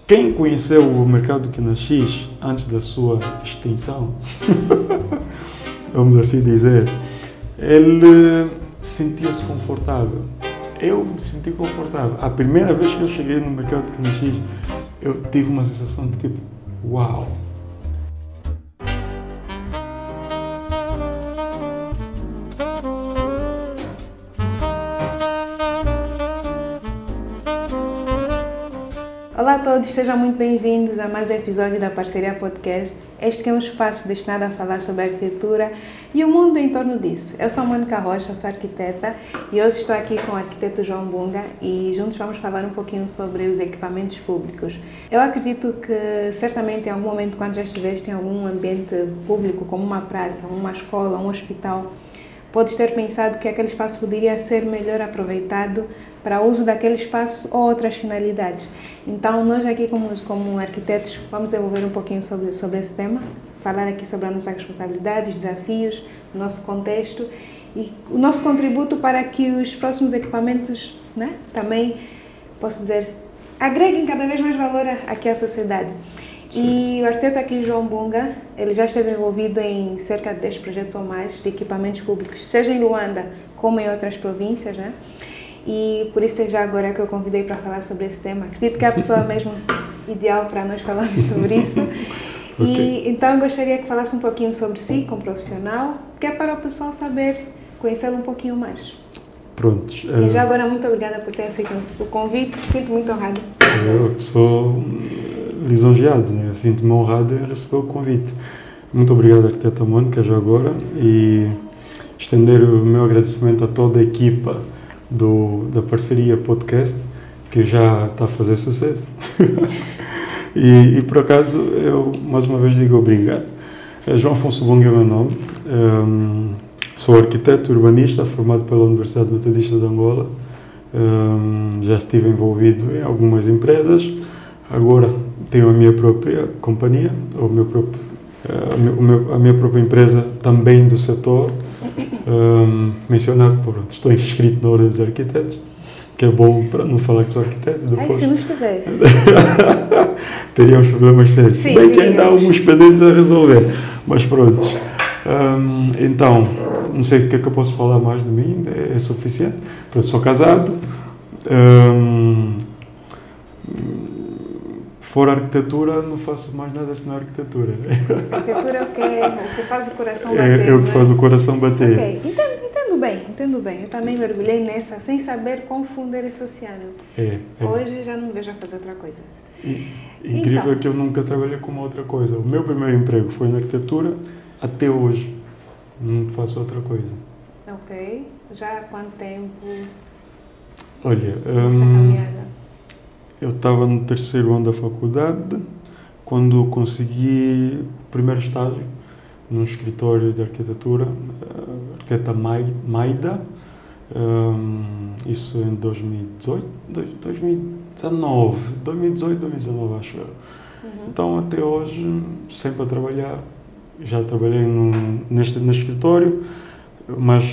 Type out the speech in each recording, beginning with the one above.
quem conheceu o mercado Quinaxis antes da sua extinção, vamos assim dizer, ele sentia-se confortável. Eu me senti confortável. A primeira vez que eu cheguei no mercado Quinaxis, eu tive uma sensação de tipo, uau! Olá a todos, sejam muito bem-vindos a mais um episódio da Parceria Podcast. Este é um espaço destinado a falar sobre a arquitetura e o mundo em torno disso. Eu sou a Mônica Rocha, sou arquiteta e hoje estou aqui com o arquiteto João Bunga e juntos vamos falar um pouquinho sobre os equipamentos públicos. Eu acredito que certamente em algum momento, quando já estiveste em algum ambiente público, como uma praça, uma escola, um hospital, podes ter pensado que aquele espaço poderia ser melhor aproveitado para o uso daquele espaço ou outras finalidades. Então, nós aqui como arquitetos vamos desenvolver um pouquinho sobre esse tema, falar aqui sobre a nossa responsabilidade, os desafios, o nosso contexto e o nosso contributo para que os próximos equipamentos, né, também, posso dizer, agreguem cada vez mais valor aqui à sociedade. E o arquiteto aqui, João Bunga, ele já esteve envolvido em cerca de 10 projetos ou mais de equipamentos públicos, seja em Luanda como em outras províncias, né? E por isso é já agora que eu convidei para falar sobre esse tema. Acredito que é a pessoa mesmo ideal para nós falarmos sobre isso. Okay. E então eu gostaria que falasse um pouquinho sobre si, como profissional, que é para o pessoal saber, conhecê-lo um pouquinho mais. Prontos. E já agora, muito obrigada por ter aceito o convite, sinto muito honrado. Eu sou lisonjeado, né? Sinto-me honrado em receber o convite. Muito obrigado, arquiteta Mônica, já agora, e estender o meu agradecimento a toda a equipa da Parceria Podcast, que já está a fazer sucesso. e por acaso, eu mais uma vez digo obrigado. João Afonso Bunga é o meu nome. Sou arquiteto urbanista, formado pela Universidade Metodista de Angola. Já estive envolvido em algumas empresas. Agora tenho a minha própria companhia, a minha própria empresa também do setor. Mencionar, estou inscrito na Ordem dos Arquitetos, que é bom para não falar que sou arquiteto. Depois... Ai, se não estivesse. Teríamos problemas sérios. Sim, bem que ainda há alguns pendentes a resolver, mas pronto. Então, não sei o que é que eu posso falar mais de mim, é suficiente. Pronto, sou casado. Fora arquitetura, não faço mais nada senão arquitetura. Arquitetura é o que faz o coração bater. É o que faz o coração bater. Ok, entendo bem. Eu também mergulhei nessa sem saber confundir esse oceano. Hoje já não me vejo a fazer outra coisa. Incrível então, que eu nunca trabalhei com uma outra coisa. O meu primeiro emprego foi na arquitetura, até hoje não faço outra coisa. Ok, já há quanto tempo? Olha, essa caminhada? Eu estava no terceiro ano da faculdade quando consegui o primeiro estágio num escritório de arquitetura, arquiteta Maida, isso em 2018, 2019 acho eu. Então até hoje sempre a trabalhar, já trabalhei neste escritório, mas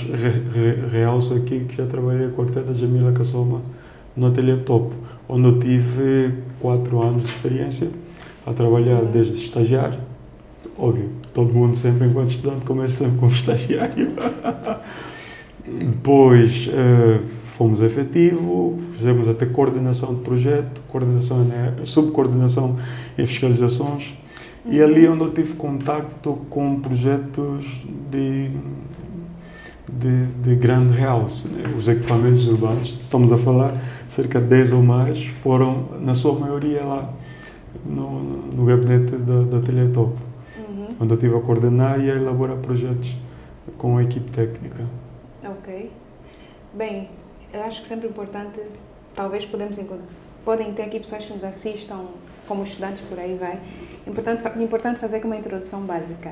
realço aqui que já trabalhei com a arquiteta Jamila Kassoma no Ateliê Topo, onde eu tive 4 anos de experiência a trabalhar desde estagiário. Óbvio, todo mundo sempre enquanto estudante começa sempre como estagiário. Depois fomos efetivo, fizemos até coordenação de projeto, subcoordenação em fiscalizações, e ali onde eu tive contacto com projetos de grande realce, né? Os equipamentos urbanos, estamos a falar, cerca de 10 ou mais, foram, na sua maioria, lá no gabinete da Ateliê Topo, onde eu estive a coordenar e a elaborar projetos com a equipe técnica. Ok. Bem, eu acho que sempre importante, talvez podem ter aqui pessoas que nos assistam, como estudantes, por aí vai, importante fazer aqui uma introdução básica.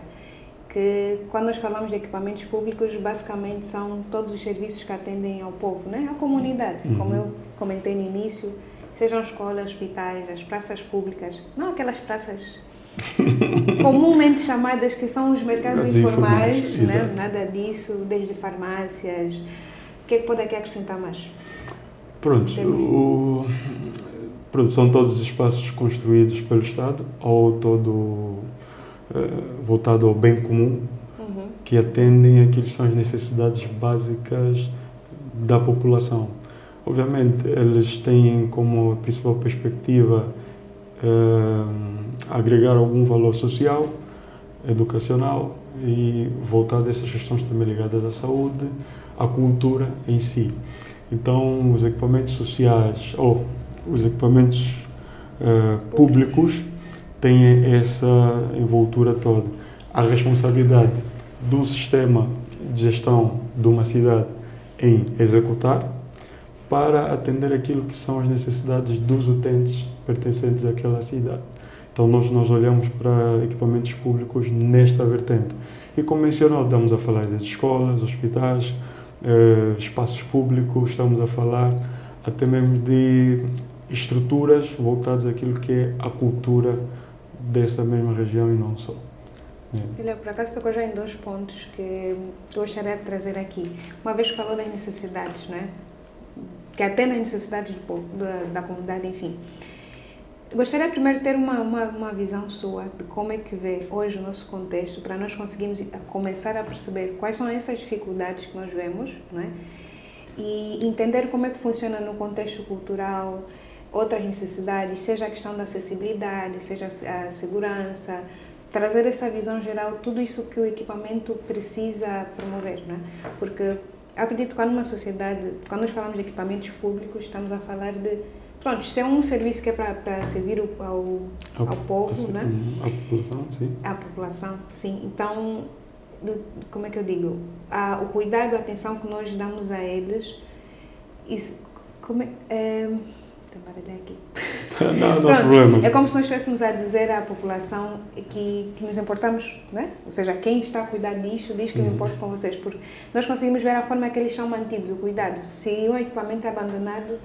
Que quando nós falamos de equipamentos públicos, basicamente são todos os serviços que atendem ao povo, né? À comunidade, como eu comentei no início, sejam escolas, hospitais, as praças públicas, não aquelas praças comumente chamadas que são os mercados informais, né? Nada disso, desde farmácias. O que é que pode aqui acrescentar mais? Pronto, São todos espaços construídos pelo Estado ou todo voltado ao bem comum, que atendem aquilo que são as necessidades básicas da população. Obviamente, eles têm como principal perspectiva agregar algum valor social, educacional e voltar dessas questões também ligadas à saúde, à cultura em si. Então, os equipamentos sociais ou os equipamentos públicos têm essa envoltura toda. A responsabilidade do sistema de gestão de uma cidade em executar para atender aquilo que são as necessidades dos utentes pertencentes àquela cidade. Então, nós olhamos para equipamentos públicos nesta vertente. E, como mencionou, estamos a falar das escolas, hospitais, espaços públicos, estamos a falar até mesmo de estruturas voltadas àquilo que é a cultura dessa mesma região e não só. Olha, por acaso tocou já em 2 pontos que eu gostaria de trazer aqui. Uma vez falou das necessidades, não é? Que atendem às necessidades da comunidade, enfim. Gostaria primeiro de ter uma visão sua de como é que vê hoje o nosso contexto, para nós conseguirmos começar a perceber quais são essas dificuldades que nós vemos, não é? E entender como é que funciona no contexto cultural, outras necessidades, seja a questão da acessibilidade, seja a segurança, trazer essa visão geral, tudo isso que o equipamento precisa promover, não é? Porque eu acredito que quando uma sociedade, quando nós falamos de equipamentos públicos, estamos a falar de, pronto, se é um serviço que é para servir ao povo, né? A população, sim. A população, sim. Então, como é que eu digo? O cuidado, a atenção que nós damos a eles, isso, como é... aqui. Não há problema. É como se nós estivéssemos a dizer à população que nos importamos, né? Ou seja, quem está a cuidar disto diz que eu me importo com vocês, porque nós conseguimos ver a forma que eles são mantidos, o cuidado. Se um equipamento é abandonado,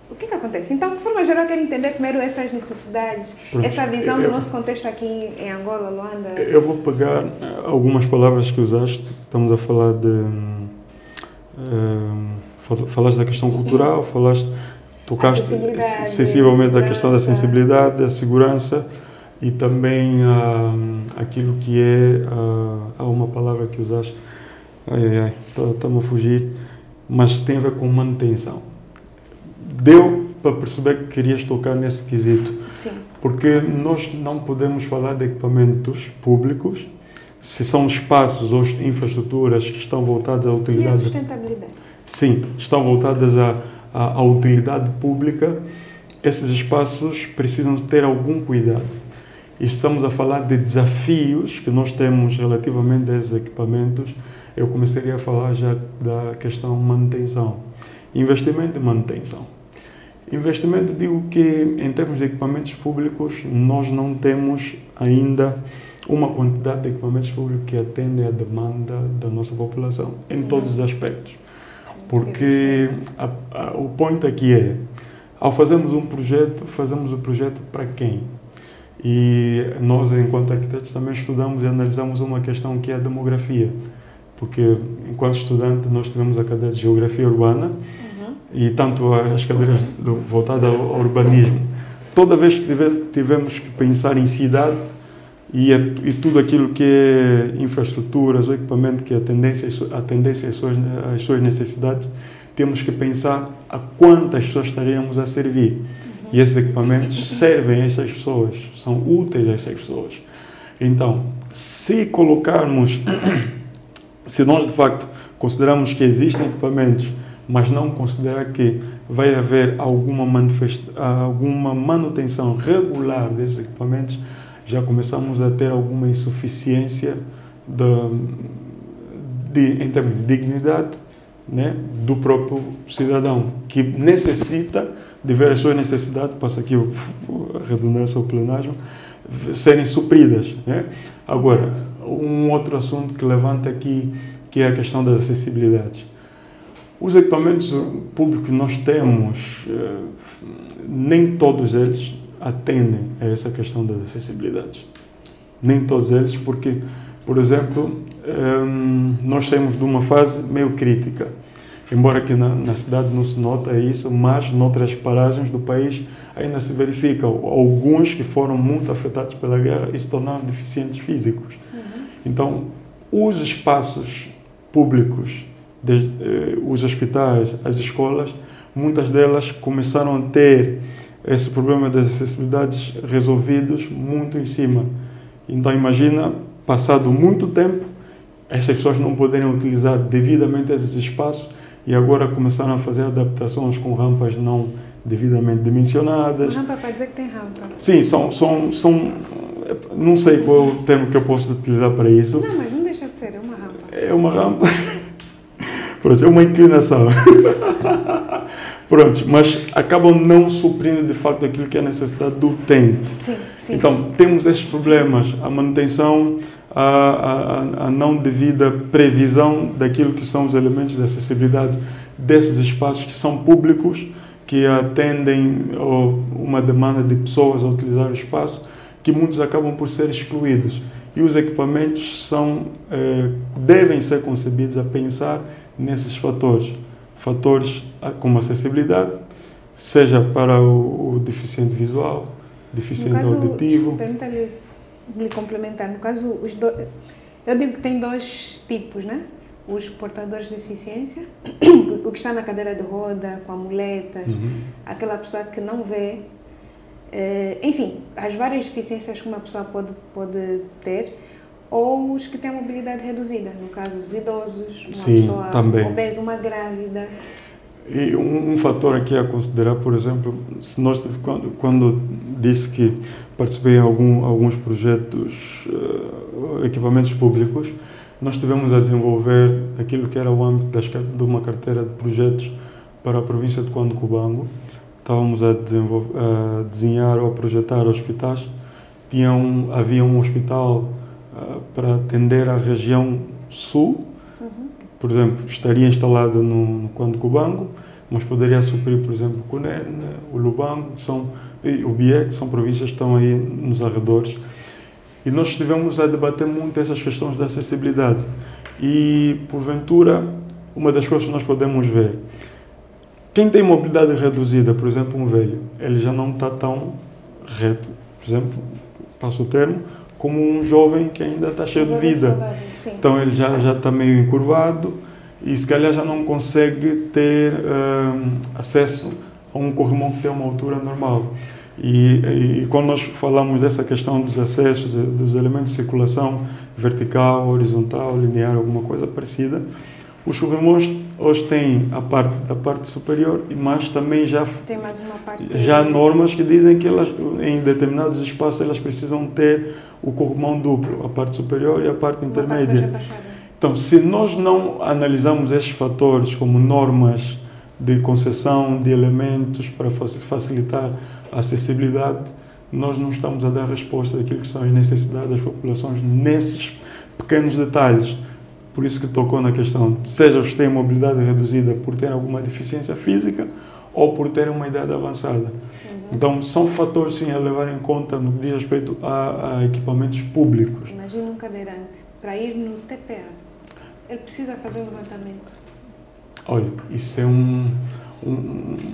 o que acontece? Então, de forma geral, eu quero entender primeiro essas necessidades, essa visão do nosso contexto aqui em Angola, Luanda. Eu vou pegar algumas palavras que usaste. Estamos a falar de... falaste da questão cultural, tocaste sensivelmente da questão da sensibilidade, da segurança e também aquilo que é... há uma palavra que usaste, está-me a fugir, mas tem a ver com manutenção. Deu para perceber que querias tocar nesse quesito. Sim. Porque nós não podemos falar de equipamentos públicos se são espaços ou infraestruturas que estão voltadas à utilidade... E a sustentabilidade. Sim, estão voltadas à utilidade pública. Esses espaços precisam ter algum cuidado. E estamos a falar de desafios que nós temos relativamente a esses equipamentos. Eu começaria a falar já da questão manutenção. Investimento e manutenção. Investimento, digo que em termos de equipamentos públicos, nós não temos ainda uma quantidade de equipamentos públicos que atendem à demanda da nossa população, em todos os aspectos. Porque o ponto aqui é, ao fazermos um projeto, fazemos o projeto para quem? E nós, enquanto arquitetos, também estudamos e analisamos uma questão que é a demografia. Porque, enquanto estudante, nós tivemos a cadeira de Geografia Urbana, e tanto as cadeiras voltadas ao urbanismo. Toda vez que tivemos que pensar em cidade e tudo aquilo que é infraestruturas ou equipamento que atendesse às suas necessidades, temos que pensar a quantas pessoas estaríamos a servir. E esses equipamentos servem a essas pessoas, são úteis a essas pessoas. Então, se nós de facto consideramos que existem equipamentos, mas não considerar que vai haver alguma manutenção regular desses equipamentos, já começamos a ter alguma insuficiência em termos de dignidade, né, do próprio cidadão, que necessita de ver as suas necessidades, passa aqui a redundância, o pleonasmo, serem supridas, né? Agora, um outro assunto que levanta aqui, que é a questão das acessibilidades. Os equipamentos públicos que nós temos, nem todos eles atendem a essa questão das acessibilidades. Nem todos eles, porque, por exemplo, nós saímos de uma fase meio crítica, embora aqui na cidade não se nota isso, mas noutras paragens do país ainda se verifica alguns que foram muito afetados pela guerra e se tornaram deficientes físicos. Então, os espaços públicos, desde os hospitais, as escolas, muitas delas começaram a ter esse problema das acessibilidades resolvidos muito em cima. Então, imagina, passado muito tempo, essas pessoas não poderem utilizar devidamente esses espaços e agora começaram a fazer adaptações com rampas não devidamente dimensionadas. Uma rampa para dizer que tem rampa. Sim, não sei qual é o termo que eu posso utilizar para isso. Não, mas não deixa de ser, é uma rampa. É uma rampa. Pronto, é uma inclinação. Pronto, mas acabam não suprindo de facto aquilo que é a necessidade do utente. Sim. Então, temos estes problemas, a manutenção, a não devida previsão daquilo que são os elementos de acessibilidade desses espaços que são públicos, que atendem uma demanda de pessoas a utilizar o espaço, que muitos acabam por ser excluídos. E os equipamentos devem ser concebidos a pensar nesses fatores como acessibilidade, seja para o deficiente visual, deficiente auditivo. Permita-lhe complementar. No caso, eu digo que tem dois tipos, né? Os portadores de deficiência, o que está na cadeira de roda, com a muleta, aquela pessoa que não vê, enfim, as várias deficiências que uma pessoa pode ter, ou os que têm a mobilidade reduzida, no caso os idosos, uma pessoa também obesa, uma grávida. E um fator aqui a considerar, por exemplo, se nós, quando disse que participei em alguns projetos, equipamentos públicos, nós estivemos a desenvolver aquilo que era o âmbito de uma carteira de projetos para a província de Cuando Cubango. Estávamos a desenhar ou a projetar hospitais. Havia um hospital para atender a região sul, por exemplo, estaria instalado no Cuando Cubango, mas poderia suprir, por exemplo, o Cunene, o Lubango, o Bié, que são províncias que estão aí nos arredores. E nós estivemos a debater muito essas questões da acessibilidade. E, porventura, uma das coisas que nós podemos ver, quem tem mobilidade reduzida, por exemplo, um velho, ele já não está tão reto, por exemplo, passo o termo, como um jovem que ainda está cheio de vida. Então ele já está meio encurvado e se calhar já não consegue ter acesso a um corrimão que tem uma altura normal. E quando nós falamos dessa questão dos acessos, dos elementos de circulação vertical, horizontal, linear, alguma coisa parecida, os corrimões hoje têm a parte superior, mas também tem mais uma parte já há normas que dizem que elas, em determinados espaços elas precisam ter o corrimão duplo, a parte superior e a parte intermédia. Então, se nós não analisarmos estes fatores como normas de concessão de elementos para facilitar a acessibilidade, nós não estamos a dar resposta àquilo que são as necessidades das populações nesses pequenos detalhes. Por isso que tocou na questão, seja os que têm mobilidade reduzida por ter alguma deficiência física ou por ter uma idade avançada. Então, são fatores, sim, a levar em conta no que diz respeito a equipamentos públicos. Imagina um cadeirante, para ir no TPA, ele precisa fazer um levantamento. Olha, isso é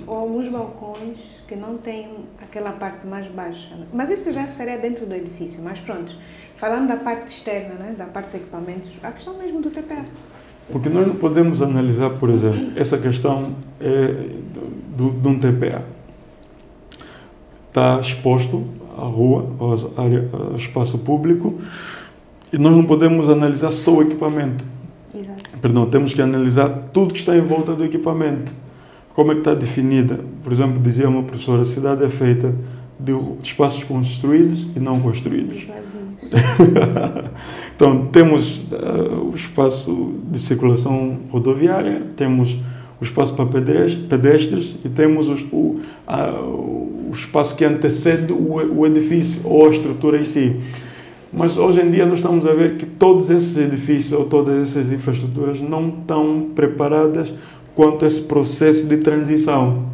Ou alguns balcões que não têm aquela parte mais baixa. Mas isso já seria dentro do edifício, mas pronto. Falando da parte externa, né, da parte dos equipamentos, a questão mesmo do TPA. Porque nós não podemos analisar, por exemplo, essa questão de um TPA. Está exposto à rua, ao espaço público, e nós não podemos analisar só o equipamento. Exato. Perdão, temos que analisar tudo que está em volta do equipamento. Como é que está definida? Por exemplo, dizia uma professora, a cidade é feita de espaços construídos e não construídos. Então, temos o espaço de circulação rodoviária, temos o espaço para pedestres e temos o espaço que antecede o edifício ou a estrutura em si. Mas hoje em dia nós estamos a ver que todos esses edifícios ou todas essas infraestruturas não estão preparadas quanto a esse processo de transição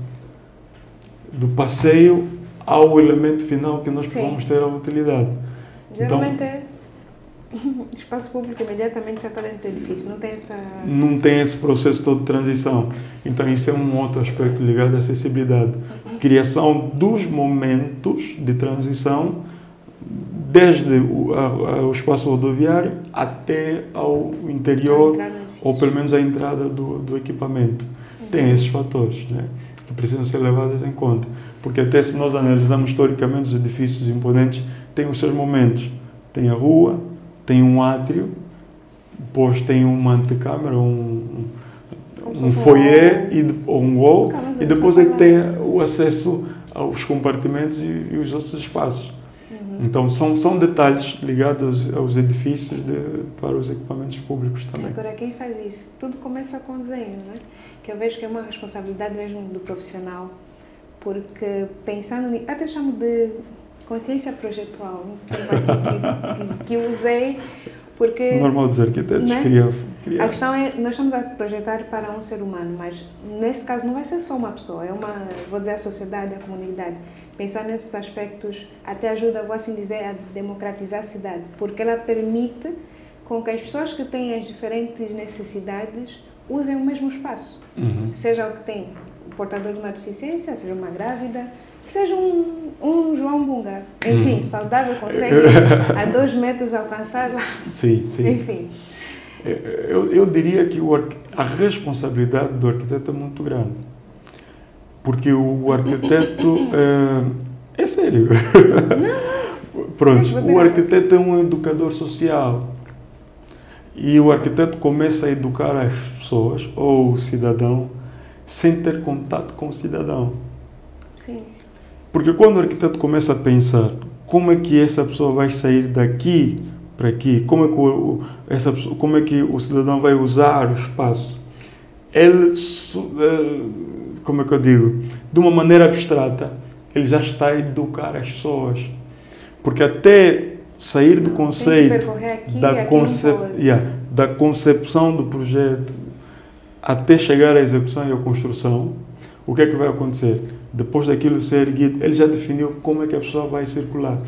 do passeio ao elemento final que nós vamos ter a utilidade. Geralmente espaço público imediatamente já está dentro do edifício, não tem essa... Não tem esse processo todo de transição. Então, isso é um outro aspecto ligado à acessibilidade. Criação dos momentos de transição, desde o espaço rodoviário até ao interior, ou pelo menos a entrada do equipamento. Tem esses fatores, né, que precisam ser levados em conta. Porque até se nós analisarmos historicamente os edifícios imponentes, têm os seus momentos. Tem a rua, tem um átrio, depois tem uma antecâmara, um foyer ou um hall, e depois é que tem o acesso aos compartimentos e os outros espaços. Então são detalhes ligados aos edifícios para os equipamentos públicos também. Agora, quem faz isso? Tudo começa com desenho, não é? Que eu vejo que é uma responsabilidade mesmo do profissional, porque pensando nisso, até chamo de consciência projetual, que usei, porque... Normal dos arquitetos, né? criar. A questão é, nós estamos a projetar para um ser humano, mas nesse caso não vai ser só uma pessoa, é uma, vou dizer, a sociedade, a comunidade. Pensar nesses aspectos até ajuda, vou assim dizer, a democratizar a cidade, porque ela permite com que as pessoas que têm as diferentes necessidades usem o mesmo espaço. Seja o que tem o portador de uma deficiência, seja uma grávida, seja um João Bunga. Enfim, saudável, consegue a 2 metros alcançar. Sim, sim. Enfim. Eu diria que a responsabilidade do arquiteto é muito grande. Porque o arquiteto é sério. Não. Pronto, o arquiteto é um educador social. E o arquiteto começa a educar as pessoas, ou o cidadão, sem ter contato com o cidadão. Sim. Porque quando o arquiteto começa a pensar como é que essa pessoa vai sair daqui para aqui, como é que o cidadão vai usar o espaço, ele, como é que eu digo, de uma maneira abstrata, ele já está a educar as pessoas. Porque até sair do conceito, da concepção do projeto, até chegar à execução e à construção, o que é que vai acontecer? Depois daquilo ser erguido, ele já definiu como é que a pessoa vai circular.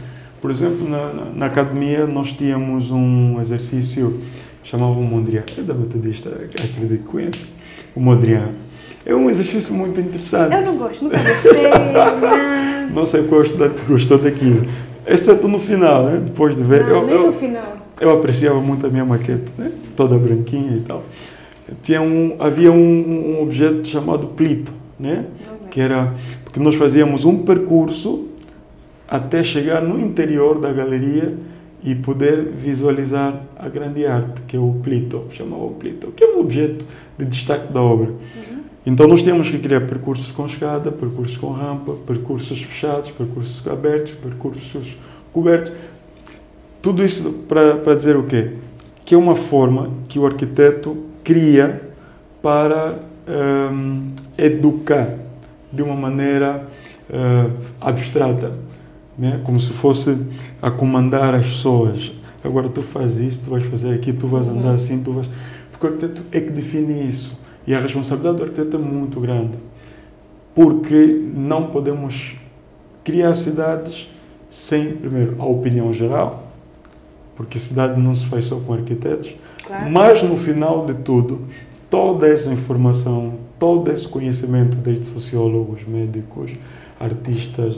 Por exemplo, na academia, nós tínhamos um exercício, chamava o Mondrian, é da metodista, acredito que conhece, o Mondrian. É um exercício muito interessante. Eu não gosto, nunca gostei. Não sei qual gostou daquilo. Exceto no final, né? Depois de ver. Nem no final. Eu apreciava muito a minha maquete, né? Toda branquinha e tal. Havia um objeto chamado plito, né? Que era, porque nós fazíamos um percurso até chegar no interior da galeria e poder visualizar a grande arte, que é o plito, chamava o plito, que é um objeto de destaque da obra. Então nós temos que criar percursos com escada, percursos com rampa, percursos fechados, percursos abertos, percursos cobertos. Tudo isso para dizer o quê? Que é uma forma que o arquiteto cria para educar de uma maneira abstrata, né? Como se fosse a comandar as pessoas. Agora tu fazes isso, tu vais fazer aqui, tu vais andar assim, tu vais... Porque o arquiteto é que define isso. E a responsabilidade do arquiteto é muito grande. Porque não podemos criar cidades sem, primeiro, a opinião geral, porque a cidade não se faz só com arquitetos, claro. Mas no final de tudo, toda essa informação, todo esse conhecimento, desde sociólogos, médicos, artistas,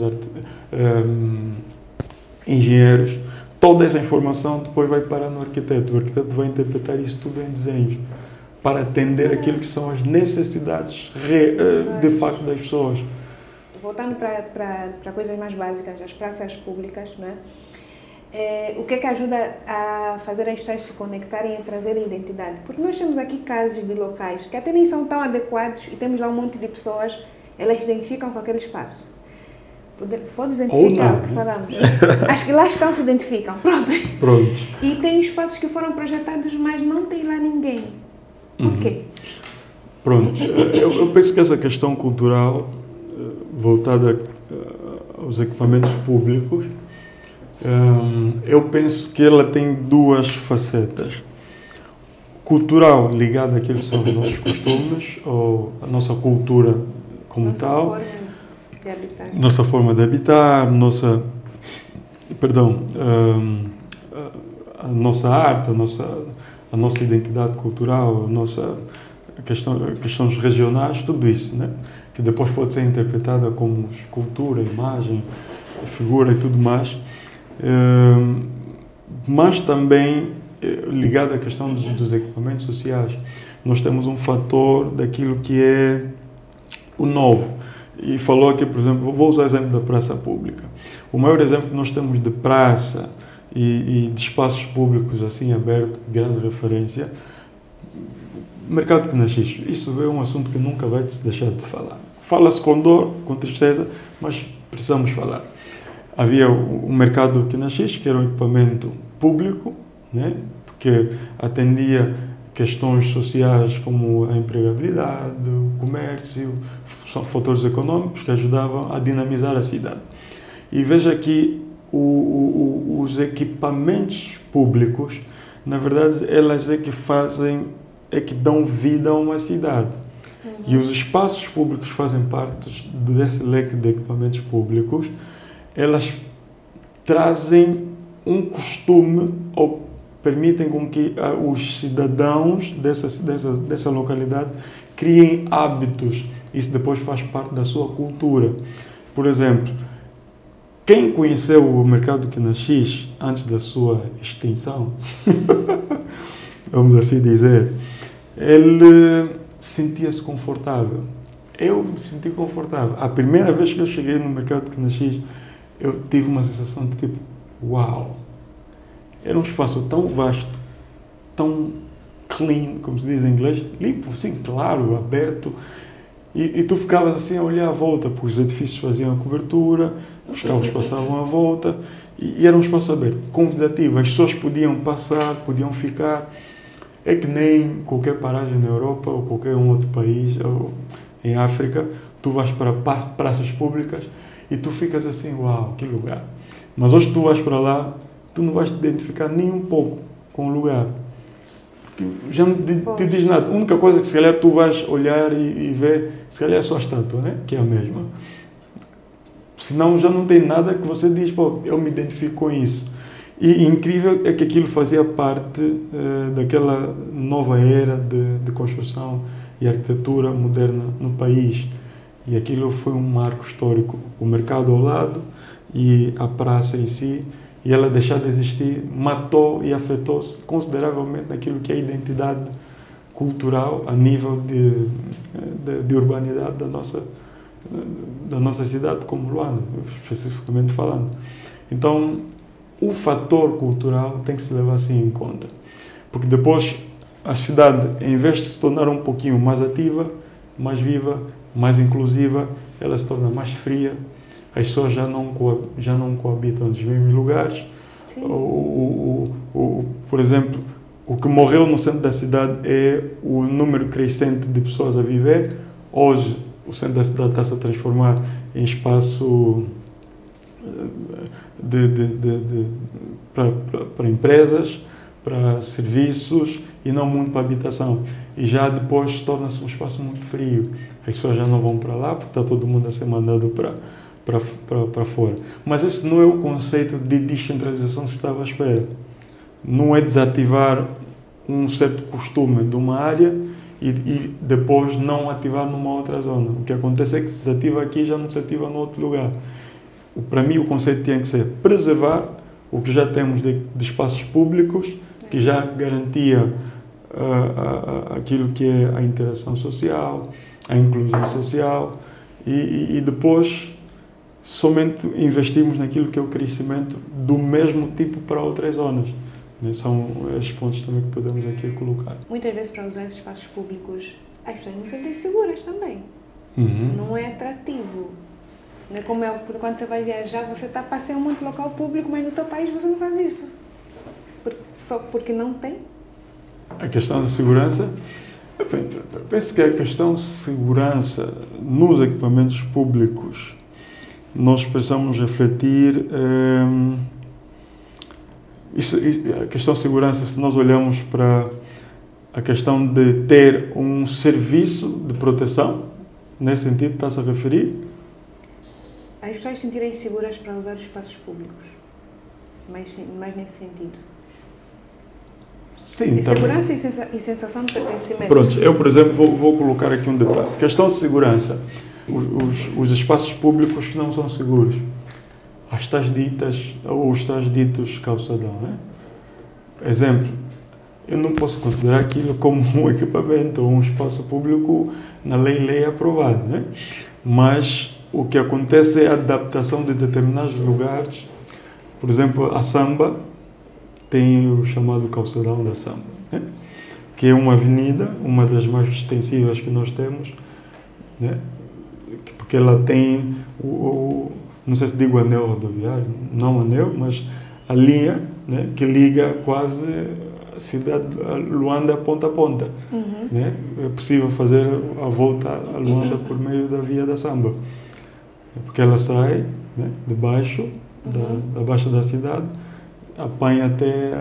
engenheiros, toda essa informação depois vai parar no arquiteto. O arquiteto vai interpretar isso tudo em desenhos, para atender aquilo que são as necessidades de facto das pessoas. Voltando para coisas mais básicas, as praças públicas, não é? O que é que ajuda a fazer as pessoas se conectarem e trazer identidade? Porque nós temos aqui casos de locais que até nem são tão adequados e temos lá um monte de pessoas, elas se identificam com aquele espaço. Pode identificar o que falamos. Acho que lá estão, se identificam. Pronto. E tem espaços que foram projetados, mas não tem lá ninguém. Por quê? Pronto. Eu penso que essa questão cultural, voltada aos equipamentos públicos, eu penso que ela tem duas facetas. Cultural, ligada àquilo que são os nossos costumes, ou a nossa cultura como tal. Nossa forma de habitar, a nossa arte, a nossa identidade cultural, questões regionais, tudo isso, né? Que depois pode ser interpretada como escultura, imagem, figura e tudo mais. Mas também, ligado à questão dos equipamentos sociais, nós temos um fator daquilo que é o novo. E falou aqui, por exemplo, vou usar o exemplo da praça pública. O maior exemplo que nós temos de praça e de espaços públicos assim abertos, grande referência, mercado que nasce. Isso é um assunto que nunca vai se deixar de falar. Fala-se com dor, com tristeza, mas precisamos falar. Havia o mercado que nasce, que era um equipamento público, né? Porque atendia questões sociais como a empregabilidade, o comércio, são fatores econômicos que ajudavam a dinamizar a cidade. E veja que os equipamentos públicos, na verdade, elas é que dão vida a uma cidade. E os espaços públicos fazem parte desse leque de equipamentos públicos, elas trazem um costume ou permitem com que os cidadãos dessa localidade criem hábitos. Isso depois faz parte da sua cultura. Por exemplo, quem conheceu o mercado Quinaxis antes da sua extinção, vamos assim dizer, ele sentia-se confortável. Eu me senti confortável. A primeira vez que eu cheguei no mercado Quinaxis, eu tive uma sensação de tipo, uau! Era um espaço tão vasto, tão clean, como se diz em inglês, limpo, sim, claro, aberto. E tu ficavas assim a olhar à volta, porque os edifícios faziam a cobertura, os carros passavam à volta, e era um espaço aberto, convidativo. As pessoas podiam passar, podiam ficar. É que nem qualquer paragem na Europa ou qualquer outro país, ou em África, tu vais para praças públicas e tu ficas assim, uau, que lugar. Mas hoje tu vais para lá, tu não vais te identificar nem um pouco com o lugar. Porque já não te diz nada. A única coisa que se calhar tu vais olhar e ver, se calhar é só a estátua, né? Que é a mesma. Senão já não tem nada que você diz, pô, eu me identifico com isso. E incrível é que aquilo fazia parte daquela nova era de construção e arquitetura moderna no país. E aquilo foi um marco histórico. O mercado ao lado e a praça em si, e ela deixar de existir, matou e afetou-se consideravelmente naquilo que é a identidade cultural a nível de urbanidade da nossa cidade, como Luanda, especificamente falando. Então, o fator cultural tem que se levar assim em conta. Porque depois a cidade, em vez de se tornar um pouquinho mais ativa, mais viva, mais inclusiva, ela se torna mais fria. As pessoas já não coabitam nos mesmos lugares. Por exemplo, o que morreu no centro da cidade é o número crescente de pessoas a viver. Hoje, o centro da cidade está-se a transformar em espaço para empresas, para serviços e não muito para habitação. E já depois torna-se um espaço muito frio. As pessoas já não vão para lá porque está todo mundo a ser mandado para fora. Mas esse não é o conceito de descentralização que se estava à espera. Não é desativar um certo costume de uma área e depois não ativar numa outra zona. O que acontece é que se desativa aqui e já não se ativa no outro lugar. Para mim o conceito tinha que ser preservar o que já temos de espaços públicos, que já garantia aquilo que é a interação social, a inclusão social, e depois somente investimos naquilo que é o crescimento do mesmo tipo para outras zonas. São esses pontos também que podemos aqui colocar. Muitas vezes, para usar esses espaços públicos, as pessoas não se sentem seguras também. Não é atrativo. Não é como quando você vai viajar, você está passeando muito local público, mas no teu país você não faz isso. Só porque não tem. A questão da segurança, eu penso que a questão de segurança nos equipamentos públicos, nós precisamos refletir a questão de segurança, se nós olhamos para a questão de ter um serviço de proteção, nesse sentido está-se a referir? As pessoas se sentirem seguras para usar os espaços públicos, mais nesse sentido. Sim, segurança e sensação de pertencimento. Pronto, eu, por exemplo, vou colocar aqui um detalhe. Questão de segurança. Os espaços públicos que não são seguros. As tais ditas, ou os tais ditos calçadão, né? Exemplo, eu não posso considerar aquilo como um equipamento ou um espaço público na lei aprovado, né? Mas o que acontece é a adaptação de determinados lugares. Por exemplo, a samba tem o chamado calçadão da samba, né? Que é uma avenida, uma das mais extensivas que nós temos, né? Porque ela tem não sei se digo anel rodoviário, não anel, mas a linha, né, que liga quase a cidade a Luanda ponta a ponta. Né? É possível fazer a volta a Luanda por meio da via da samba, porque ela sai, né, de baixo, da baixa da cidade, apanha até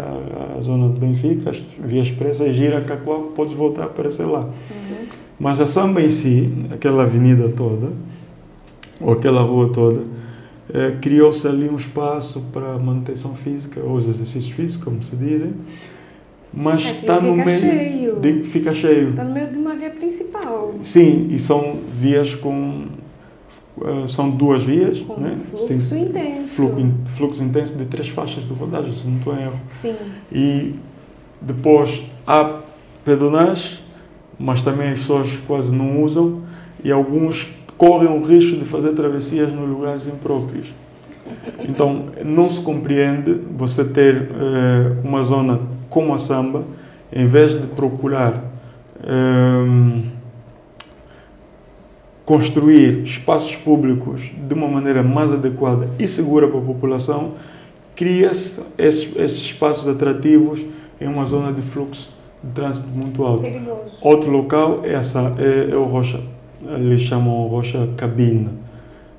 a zona de Benfica, via expressa, e gira Cacoal, podes voltar a aparecer lá. Mas a samba em si, aquela avenida toda, ou aquela rua toda, criou-se ali um espaço para manutenção física, ou os exercícios físicos, como se dizem, mas está no meio... Fica cheio. Está no meio de uma via principal. Sim, e são vias com... são duas vias, com né? Fluxo intenso. Fluxo intenso de 3 faixas de rodagem, se não estou em erro. Sim. E depois há pedonais, mas também as pessoas quase não usam, e alguns correm o risco de fazer travessias nos lugares impróprios. Então, não se compreende você ter uma zona como a samba, em vez de procurar construir espaços públicos de uma maneira mais adequada e segura para a população, cria-se esses espaços atrativos em uma zona de fluxo de trânsito muito alto. Perigoso. Outro local é o Rocha, eles chamam Rocha Cabine,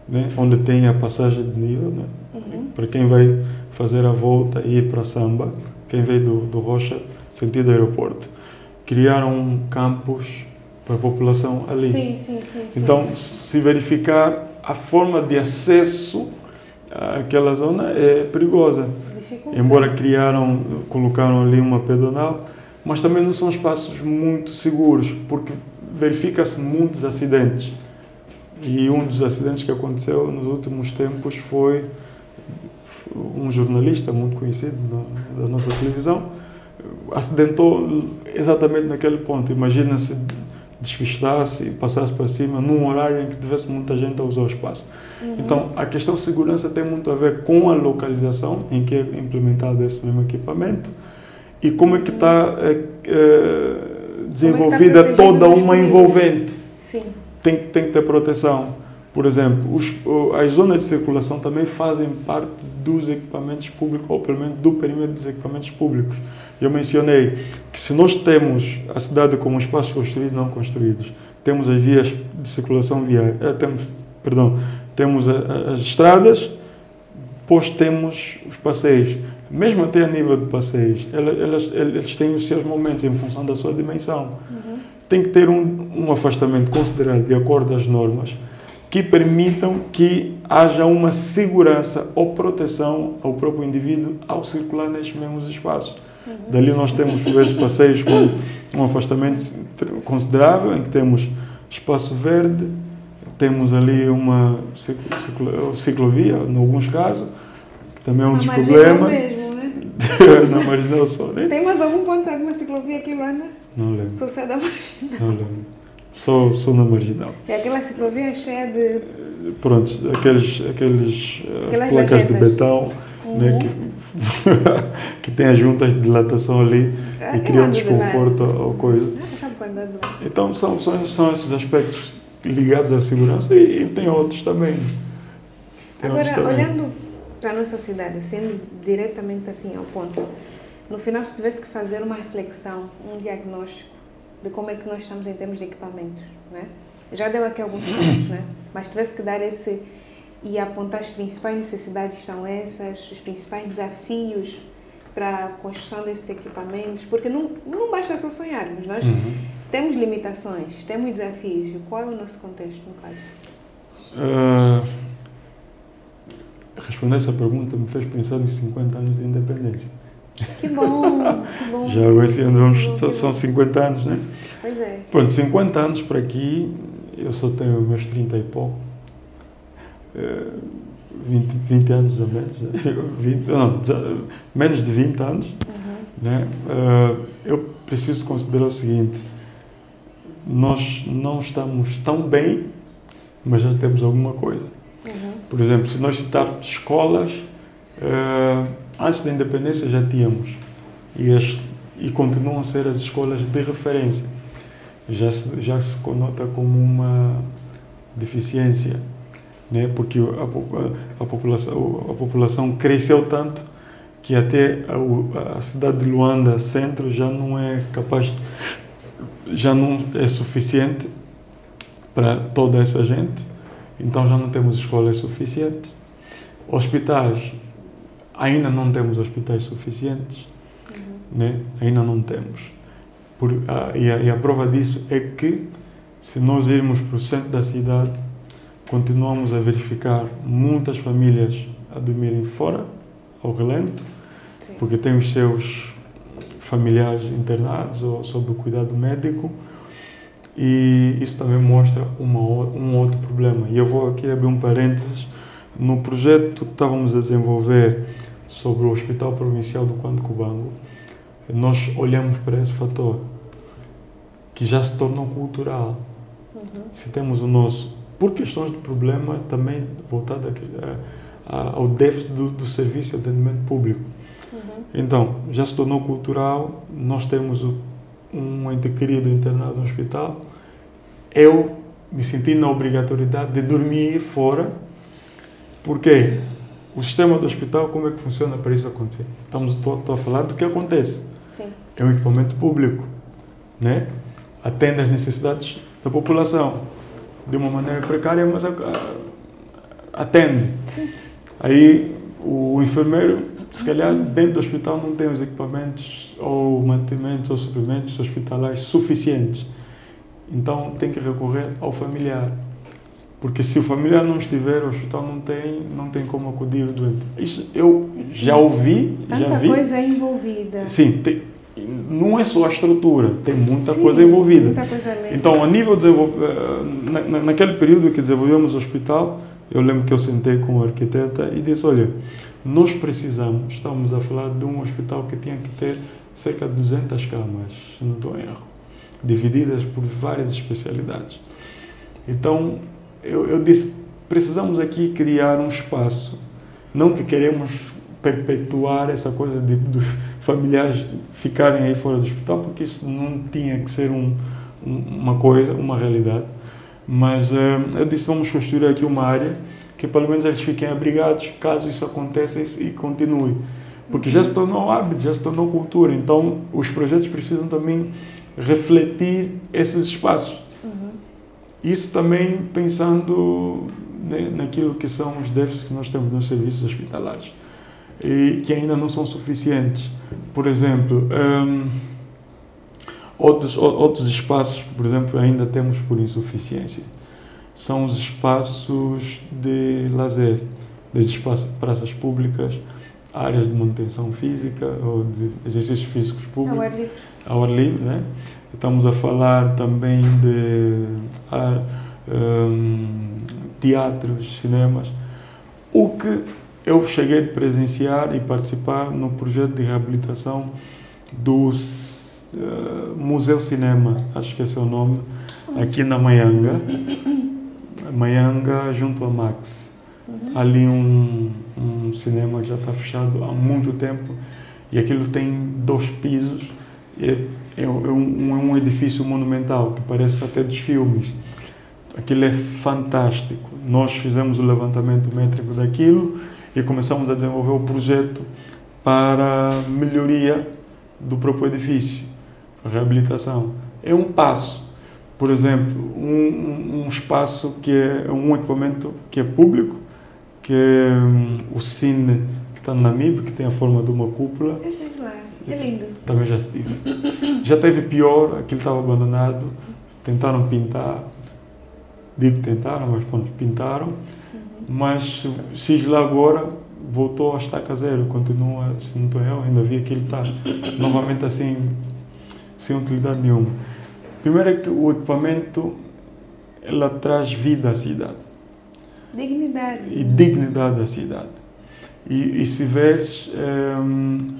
né? Onde tem a passagem de nível, né? Para quem vai fazer a volta e ir para a samba, quem veio do Rocha, sentido aeroporto. Criaram um campus para a população ali. Sim. Então, se verificar, a forma de acesso àquela zona é perigosa. Embora colocaram ali uma pedonal, mas também não são espaços muito seguros, porque verifica-se muitos acidentes. E um dos acidentes que aconteceu nos últimos tempos foi um jornalista muito conhecido da nossa televisão, acidentou exatamente naquele ponto. Imagina se despistasse e passasse para cima num horário em que tivesse muita gente a usar o espaço. Então, a questão de segurança tem muito a ver com a localização em que é implementado esse mesmo equipamento e como é que está desenvolvida toda uma envolvente. Sim. Tem que ter proteção. Por exemplo, as zonas de circulação também fazem parte dos equipamentos públicos, ou pelo menos do perímetro dos equipamentos públicos. Eu mencionei que se nós temos a cidade como espaços construídos e não construídos, temos as vias de circulação viária, temos as estradas, depois temos os passeios. Mesmo até a nível de passeios, eles têm os seus momentos em função da sua dimensão. Tem que ter um afastamento considerado de acordo às normas que permitam que haja uma segurança ou proteção ao próprio indivíduo ao circular nestes mesmos espaços. Dali nós temos, por vezes, passeios com um afastamento considerável, em que temos espaço verde, temos ali uma ciclovia, em alguns casos, que também é um dos problemas. Mesmo, né? Na Marginal só, né? Tem mais algum ponto, alguma ciclovia aqui, Luanda? Não lembro. Só sai da Marginal. Não lembro. Só na Marginal. É aquela ciclovia cheia de... Pronto, aquelas placas de betão, né, que tem as juntas de dilatação ali e criam desconforto ou coisa. Então são esses aspectos ligados à segurança e tem outros também. Olhando para a nossa cidade, sendo diretamente assim ao ponto, no final, se tivesse que fazer uma reflexão, um diagnóstico de como é que nós estamos em termos de equipamentos, né? Já deu aqui alguns pontos, né? Mas tivesse que dar esse e apontar as principais necessidades são essas, os principais desafios para a construção desses equipamentos, porque não basta só sonharmos, nós temos limitações, temos desafios. Qual é o nosso contexto, no caso? Responder essa pergunta me fez pensar em 50 anos de independência. Que bom, que bom. Já esse ano são 50 anos, né? Pois é. Pronto, 50 anos para aqui, eu só tenho meus 30 e pouco. 20 anos ou menos, né? Menos de 20 anos. Né? Eu preciso considerar o seguinte: nós não estamos tão bem, mas já temos alguma coisa. Por exemplo, se nós citarmos escolas, antes da independência já tínhamos, e continuam a ser as escolas de referência. Já se conota como uma deficiência, né? Porque a população cresceu tanto que até a cidade de Luanda, centro, já não é capaz, já não é suficiente para toda essa gente, então já não temos escolas suficientes. Hospitais, ainda não temos hospitais suficientes, né? Ainda não temos. E a prova disso é que, se nós irmos para o centro da cidade, continuamos a verificar muitas famílias a dormirem fora, ao relento, porque têm os seus familiares internados ou sob o cuidado médico, e isso também mostra um outro problema. E eu vou aqui abrir um parênteses. No projeto que estávamos a desenvolver sobre o Hospital Provincial do Quanto Cubango, nós olhamos para esse fator, que já se tornou cultural. Se temos o nosso, por questões de problema também voltado ao déficit do serviço de atendimento público. Então, já se tornou cultural, nós temos um ente querido internado no hospital, eu me senti na obrigatoriedade de dormir fora, porque o sistema do hospital, como é que funciona para isso acontecer? Estou a falar do que acontece. Sim. É um equipamento público, né? Atende às necessidades da população de uma maneira precária, mas atende. Sim. Aí o enfermeiro, se calhar dentro do hospital não tem os equipamentos ou mantimentos ou suprimentos hospitalares suficientes, então tem que recorrer ao familiar, porque se o familiar não estiver, o hospital não tem como acudir o doente. Isso eu já ouvi, já vi. Tanta coisa envolvida. Sim, não é só a estrutura, tem muita coisa envolvida. Muita coisa além. Então, a nível naquele período que desenvolvemos o hospital, eu lembro que eu sentei com a arquiteta e disse: olha, nós estamos a falar de um hospital que tinha que ter cerca de 200 camas, se não estou em erro, divididas por várias especialidades. Então, eu disse: precisamos aqui criar um espaço, não que queremos perpetuar essa coisa dos familiares ficarem aí fora do hospital, porque isso não tinha que ser uma realidade, mas eu disse: vamos construir aqui uma área que pelo menos eles fiquem abrigados caso isso aconteça e continue, porque já se tornou hábito, já se tornou cultura. Então os projetos precisam também refletir esses espaços. Isso também pensando, né, naquilo que são os déficits que nós temos nos serviços hospitalares e que ainda não são suficientes. Por exemplo, outros espaços que, por exemplo, ainda temos por insuficiência são os espaços de lazer, desde praças públicas, áreas de manutenção física ou de exercícios físicos públicos. Ao ar livre, né? Estamos a falar também de teatros, cinemas. O que eu cheguei a presenciar e participar no projeto de reabilitação do Museu Cinema, acho que esse é o nome, aqui na Maianga, junto a Max. Ali um cinema que já está fechado há muito tempo, e aquilo tem 2 pisos, é um edifício monumental que parece até dos filmes. Aquilo é fantástico. Nós fizemos o levantamento métrico daquilo e começamos a desenvolver o projeto para melhoria do próprio edifício, a reabilitação. É um passo. Por exemplo, um espaço que é um equipamento que é público, que é o Cine, que está na MIB, que tem a forma de uma cúpula. Eu sei lá, é lindo. Também já estive. Já teve pior, aquilo estava abandonado, tentaram pintar, digo tentaram, mas pronto, pintaram, mas se lá agora voltou a estaca zero, continua, se não estou eu, ainda vi que ele está novamente assim, sem utilidade nenhuma. Primeiro é que o equipamento, ela traz vida à cidade. Dignidade. E dignidade à cidade. E se veres,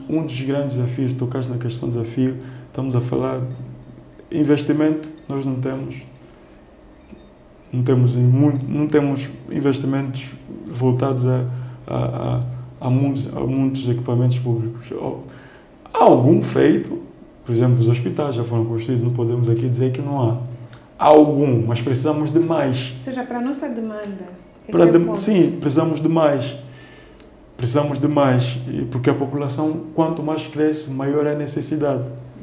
um dos grandes desafios, tocaste na questão do desafio, estamos a falar de investimento, nós não temos investimentos voltados a muitos equipamentos públicos. Há algum feito, por exemplo, os hospitais já foram construídos, não podemos aqui dizer que não há. Há algum, mas precisamos de mais. Ou seja, para a nossa demanda. Sim, precisamos de mais. Precisamos de mais, porque a população, quanto mais cresce, maior é a necessidade.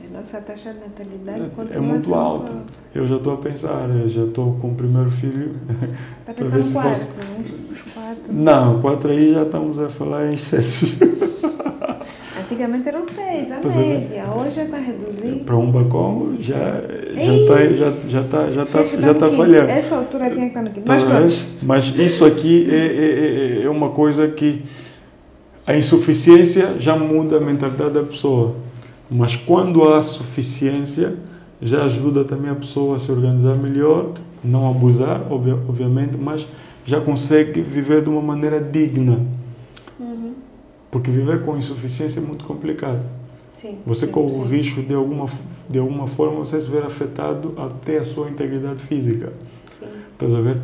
A nossa taxa de natalidade é muito alta. Eu já estou a pensar, eu já estou com o primeiro filho. Está pensando uns 4? Não, 4 aí já estamos a falar em excessos. Antigamente eram 6, a média. Hoje já está reduzido. Para um bacão já está falhando. Essa altura tinha que estar no quinto. Mas isso aqui é uma coisa que a insuficiência já muda a mentalidade da pessoa. Mas quando há suficiência, já ajuda também a pessoa a se organizar melhor, não abusar, obviamente, mas já consegue viver de uma maneira digna. Uhum. Porque viver com insuficiência é muito complicado. Sim, você corre o risco de alguma forma você se ver afetado até a sua integridade física. Estás a ver?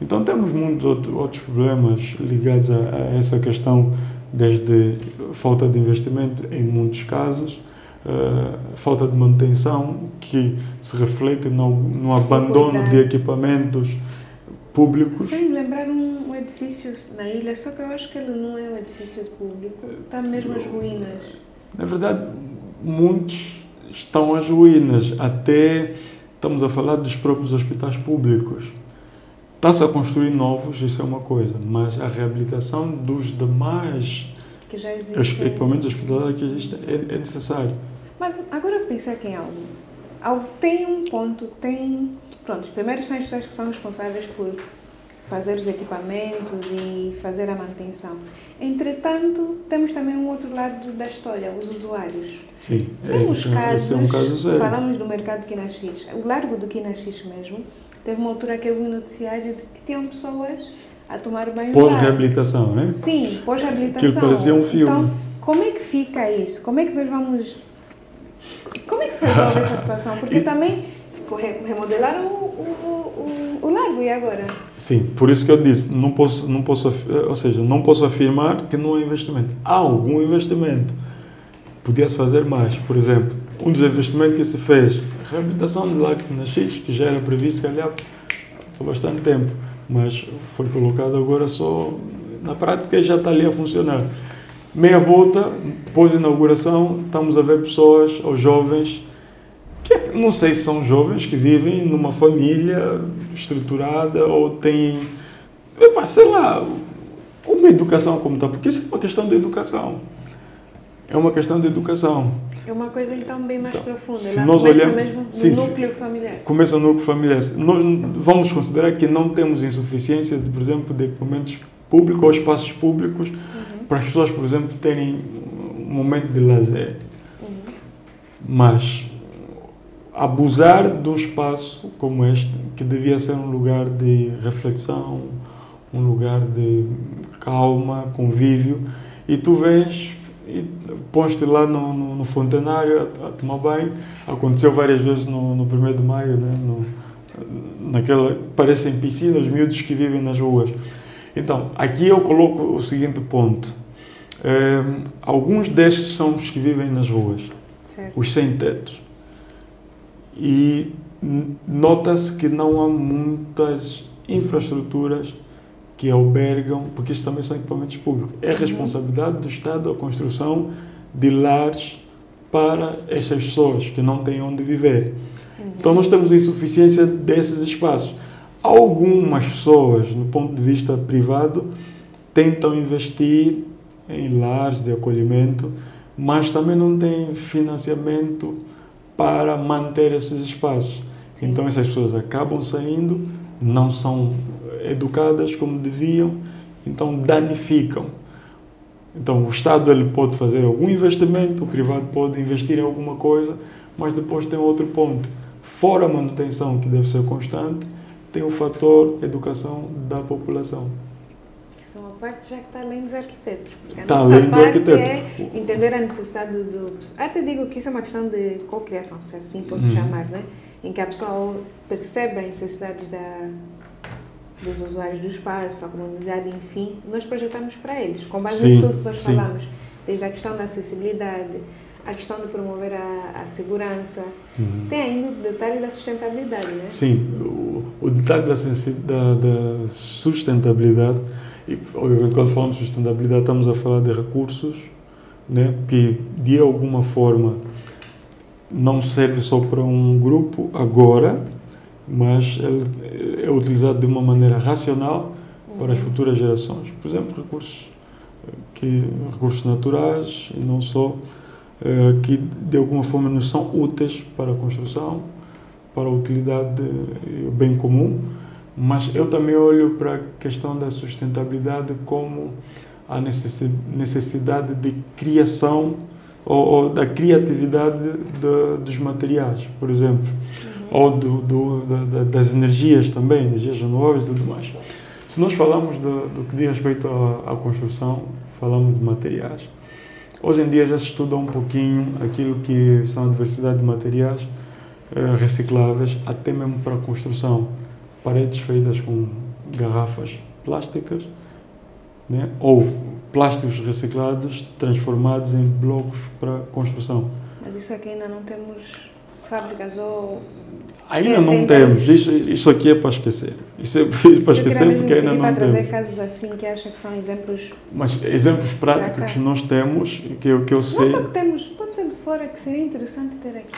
Então temos muitos outros problemas ligados a essa questão, desde falta de investimento em muitos casos, falta de manutenção que se reflete no abandono de equipamentos públicos. Sem me lembrar um edifício na ilha, só que eu acho que ele não é um edifício público, está mesmo às ruínas. Na verdade, muitos estão às ruínas, até estamos a falar dos próprios hospitais públicos. Está-se a construir novos, isso é uma coisa, mas a reabilitação dos demais que já existem, equipamentos hospitalares que existem é necessário. Mas agora pensar aqui em algo. Tem um ponto, pronto, primeiro são as pessoas que são responsáveis por fazer os equipamentos e fazer a manutenção. Entretanto, temos também um outro lado da história, os usuários. Sim, esse é um caso sério. Falamos do mercado do Quinaxis. O Largo do Quinaxis mesmo, teve uma altura que eu vi no noticiário de que tinham pessoas a tomar banho pós-reabilitação, né? Sim, pós-reabilitação. Que parecia um filme. Então, como é que fica isso? Como é que se resolve essa situação? Porque também remodelaram o lago, e agora? Sim, por isso que eu disse, não posso afirmar que não há investimento. Há algum investimento. Podia-se fazer mais. Por exemplo, um dos investimentos que se fez, a reabilitação do Lago Quinaxis, que já era previsto, se calhar, há bastante tempo, mas foi colocado agora só na prática e já está ali a funcionar. Meia volta, depois da inauguração, estamos a ver pessoas, ou jovens, que não sei se são jovens que vivem numa família estruturada ou têm, sei lá, uma educação como está, porque isso é uma questão de educação. É uma questão de educação. É uma coisa então bem mais profunda. Se Ela nós começa olhamos, mesmo no núcleo familiar. Começa no núcleo familiar. Vamos considerar que não temos insuficiência, por exemplo, de equipamentos públicos ou espaços públicos para as pessoas, por exemplo, terem um momento de lazer. Mas abusar de um espaço como este, que devia ser um lugar de reflexão, um lugar de calma, convívio, e tu vens e pões-te lá no fontenário a tomar banho. Aconteceu várias vezes no 1º de maio, né? Parecem piscinas, miúdos que vivem nas ruas. Então, aqui eu coloco o seguinte ponto. Alguns destes são os que vivem nas ruas, certo, os sem-tetos. E nota-se que não há muitas infraestruturas que albergam, porque isso também são equipamentos públicos. É responsabilidade do Estado a construção de lares para essas pessoas que não têm onde viver. Então nós temos a insuficiência desses espaços. Algumas pessoas, no ponto de vista privado, tentam investir em lares de acolhimento, mas também não têm financiamento para manter esses espaços. Sim. Então essas pessoas acabam saindo, não são educadas como deviam, então danificam. Então, o Estado ele pode fazer algum investimento, o privado pode investir em alguma coisa, mas depois tem outro ponto. Fora a manutenção, que deve ser constante, tem o fator educação da população. Isso é uma parte já que está além dos arquitetos. Está além do arquiteto. É entender a necessidade do... Até digo que isso é uma questão de cocriação, se assim posso chamar, né? Em que a pessoa percebe as necessidades dos usuários do espaço, a comunidade, enfim, nós projetamos para eles, com base nisso tudo que nós falamos, desde a questão da acessibilidade, a questão de promover a segurança, tem ainda o detalhe da sustentabilidade, né? Sim, o detalhe da sustentabilidade, e obviamente quando falamos de sustentabilidade estamos a falar de recursos, né, que de alguma forma não serve só para um grupo agora, mas ele é utilizado de uma maneira racional para as futuras gerações. Por exemplo, recursos naturais e não só, que de alguma forma nos são úteis para a construção, para a utilidade e o bem comum, mas eu também olho para a questão da sustentabilidade como a necessidade de criação ou da criatividade dos materiais, por exemplo, ou das energias também, energias renováveis e tudo mais. Se nós falamos do que diz respeito à construção, falamos de materiais. Hoje em dia já se estuda um pouquinho aquilo que são a diversidade de materiais recicláveis, até mesmo para a construção. Paredes feitas com garrafas plásticas, né? Ou plásticos reciclados transformados em blocos para construção. Mas isso aqui ainda não temos fábricas ou... Ainda não temos. Isso aqui é para esquecer. Isso é para esquecer porque ainda não temos. Para trazer casos assim que acha que são exemplos... Mas exemplos práticos que nós temos, que eu sei... Não só que temos, pode ser de fora, que seria interessante ter aqui.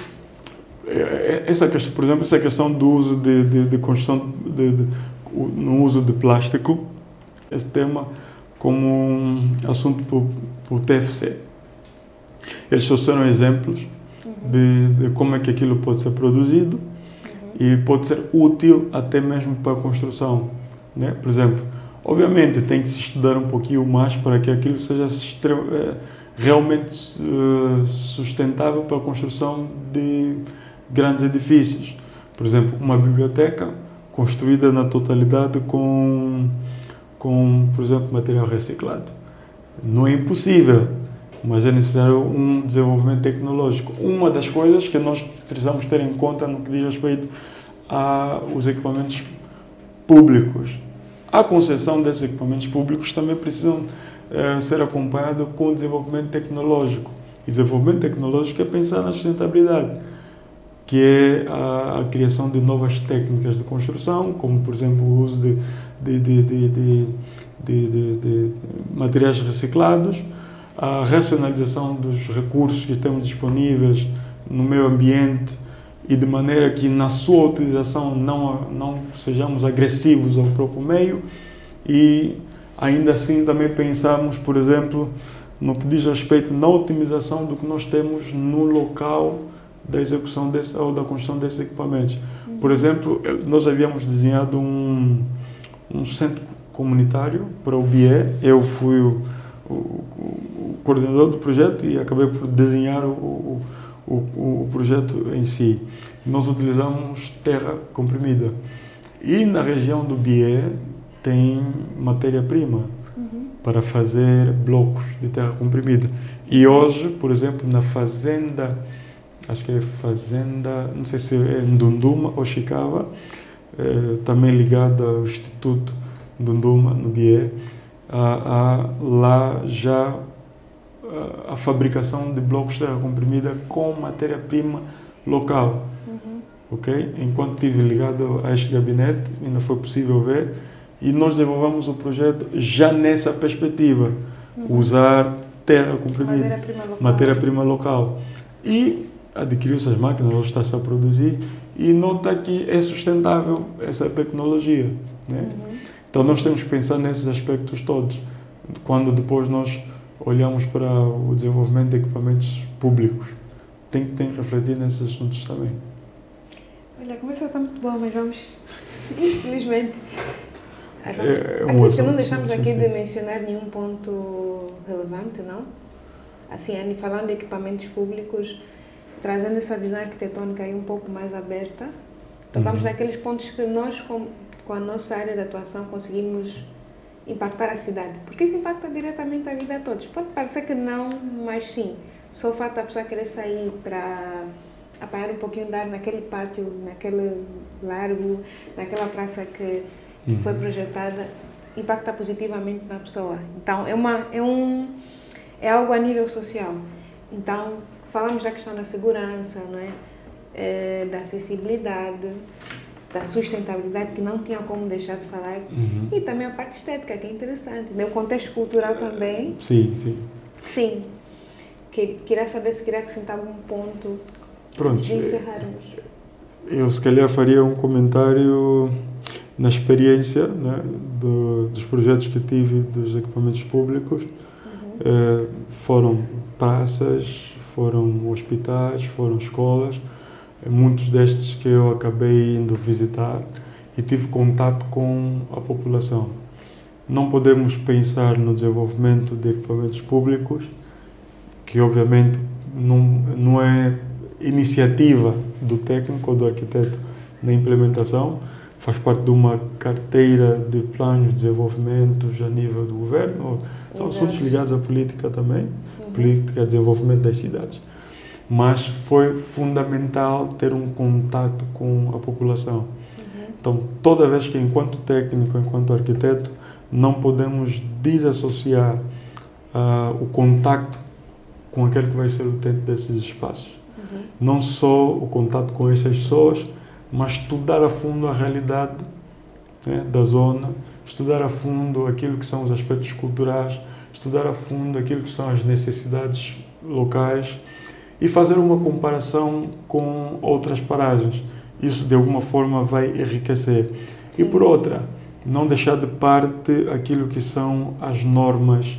Por exemplo, essa questão do uso de construção, no uso de plástico, esse tema como um assunto para o TFC. Eles trouxeram exemplos de como é que aquilo pode ser produzido e pode ser útil até mesmo para a construção, né? Por exemplo, obviamente tem que se estudar um pouquinho mais para que aquilo seja realmente sustentável para a construção de grandes edifícios. Por exemplo, uma biblioteca construída na totalidade com, por exemplo, material reciclado. Não é impossível, mas é necessário um desenvolvimento tecnológico. Uma das coisas que nós precisamos ter em conta no que diz respeito aos equipamentos públicos. A concessão desses equipamentos públicos também precisam ser acompanhado com o desenvolvimento tecnológico. E desenvolvimento tecnológico é pensar na sustentabilidade, que é a criação de novas técnicas de construção, como, por exemplo, o uso de materiais reciclados, a racionalização dos recursos que temos disponíveis no meio ambiente e de maneira que na sua utilização não sejamos agressivos ao próprio meio, e ainda assim também pensamos, por exemplo, no que diz respeito na otimização do que nós temos no local da execução ou da construção desses equipamentos. Por exemplo, nós havíamos desenhado um centro comunitário para o BIE. Eu fui o coordenador do projeto e acabei por desenhar o projeto em si. Nós utilizamos terra comprimida. E na região do BIE tem matéria-prima para fazer blocos de terra comprimida. E hoje, por exemplo, na fazenda, acho que é fazenda, não sei se é Ndunduma ou Chicava, também ligada ao Instituto Ndunduma, no BIE, lá já a fabricação de blocos de terra comprimida com matéria-prima local. Okay? Enquanto estive ligado a este gabinete, ainda foi possível ver, e nós desenvolvemos o projeto já nessa perspectiva, usar terra comprimida, matéria-prima local. E adquiriu-se as máquinas, hoje está-se a produzir, e nota que é sustentável essa tecnologia, né? Então nós temos que pensar nesses aspectos todos, quando depois nós olhamos para o desenvolvimento de equipamentos públicos. Tem que refletir nesses assuntos também. Olha, a conversa está muito boa, mas vamos, infelizmente, Aqui que não deixamos aqui de mencionar nenhum ponto relevante, não? Assim, falando de equipamentos públicos, trazendo essa visão arquitetônica aí um pouco mais aberta, tocamos naqueles pontos que nós, com a nossa área de atuação, conseguimos impactar a cidade. Porque isso impacta diretamente a vida de todos. Pode parecer que não, mas sim. Só o fato da pessoa querer sair para apanhar um pouquinho de ar naquele pátio, naquele largo, naquela praça que foi projetada, impacta positivamente na pessoa. Então, é algo a nível social. Então, falamos da questão da segurança, não é? Da acessibilidade, da sustentabilidade, que não tinha como deixar de falar, e também a parte estética, que é interessante, né? O contexto cultural também. Sim. Sim. Queria saber se queria acrescentar algum ponto antes de encerrarmos. Eu, se calhar, faria um comentário na experiência, né, dos projetos que tive dos equipamentos públicos. Foram praças, foram hospitais, foram escolas, muitos destes que eu acabei indo visitar e tive contato com a população. Não podemos pensar no desenvolvimento de equipamentos públicos, que obviamente não é iniciativa do técnico ou do arquiteto na implementação, faz parte de uma carteira de planos de desenvolvimento a nível do governo, são assuntos ligados à política também, política de desenvolvimento das cidades. Mas foi fundamental ter um contato com a população. Então, toda vez que, enquanto técnico, enquanto arquiteto, não podemos desassociar o contacto com aquele que vai ser o utente desses espaços. Não só o contato com essas pessoas, mas estudar a fundo a realidade, né, da zona, estudar a fundo aquilo que são os aspectos culturais, estudar a fundo aquilo que são as necessidades locais e fazer uma comparação com outras paragens. Isso, de alguma forma, vai enriquecer. Sim. E, por outra, não deixar de parte aquilo que são as normas